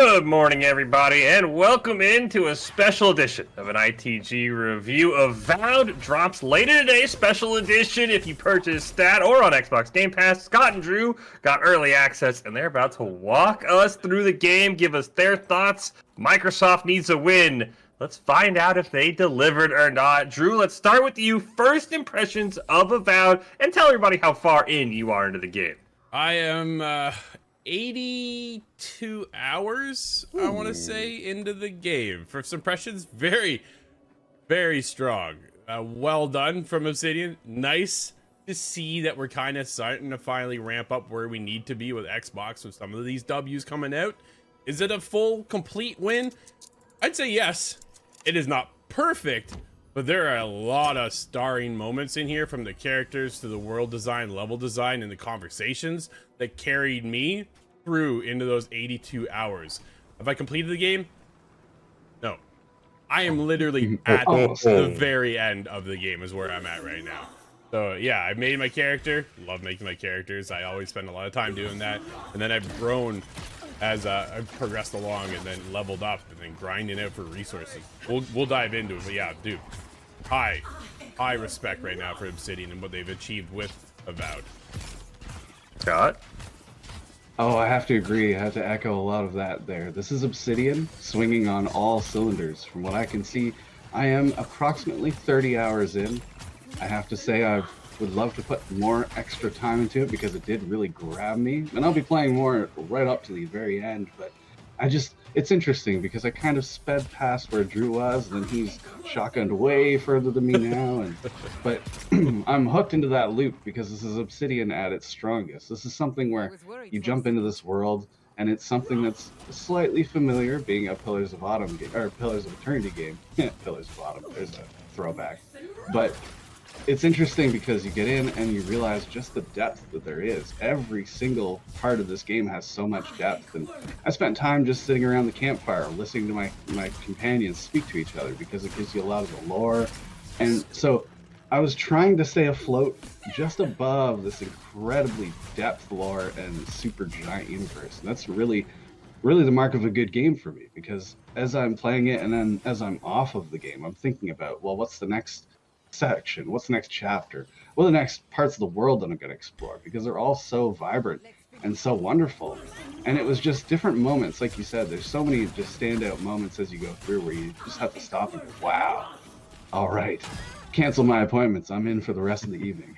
Good morning, everybody, and welcome into a special edition of an ITG review. Avowed drops later today, special edition. If you purchase Stat or on Xbox Game Pass, Scott and Drew got early access, and they're about to walk us through the game, give us their thoughts. Microsoft needs a win. Let's find out if they delivered or not. Drew, let's start with you. First impressions of Avowed, and tell everybody how far in you are into the game. I am 82 hours, I want to say, into the game. First impressions, very, very strong. Well done from Obsidian. Nice to see that we're kind of starting to finally ramp up where we need to be with Xbox with some of these W's coming out. Is it a full, complete win? I'd say yes. It is not perfect, but there are a lot of starring moments in here, from the characters to the world design, level design, and the conversations that carried me through into those 82 hours. Have I completed the game? No. I am literally at the very end of the game is where I'm at right now. So yeah, I made my character. Love making my characters. I always spend a lot of time doing that. And then I've grown as I've progressed along and then leveled up and then grinding out for resources. We'll dive into it, but yeah, dude, high respect right now for Obsidian and what they've achieved with Avowed. Scott? Oh, I have to agree. I have to echo a lot of that there. This is Obsidian swinging on all cylinders. From what I can see, I am approximately 30 hours in. I have to say I would love to put more extra time into it because it did really grab me. And I'll be playing more right up to the very end, but it's interesting because I kind of sped past where Drew was, and then he's shotgunned way further than me now. But I'm hooked into that loop because this is Obsidian at its strongest. This is something where you jump into this world, and it's something that's slightly familiar, being a Pillars of Autumn game, or Pillars of Eternity game. Pillars of Autumn, there's a throwback. But it's interesting because you get in and you realize just the depth that there is. Every single part of this game has so much depth, and I spent time just sitting around the campfire listening to my companions speak to each other because it gives you a lot of the lore. And so I was trying to stay afloat just above this incredibly depth lore and super giant universe. And that's really the mark of a good game for me, because as I'm playing it and then as I'm off of the game, I'm thinking about, well, what's the next section? What's the next chapter? What are the next parts of the world that I'm going to explore? Because they're all so vibrant and so wonderful. And it was just different moments. Like you said, there's so many just standout moments as you go through where you just have to stop and go, wow, all right, cancel my appointments. I'm in for the rest of the evening.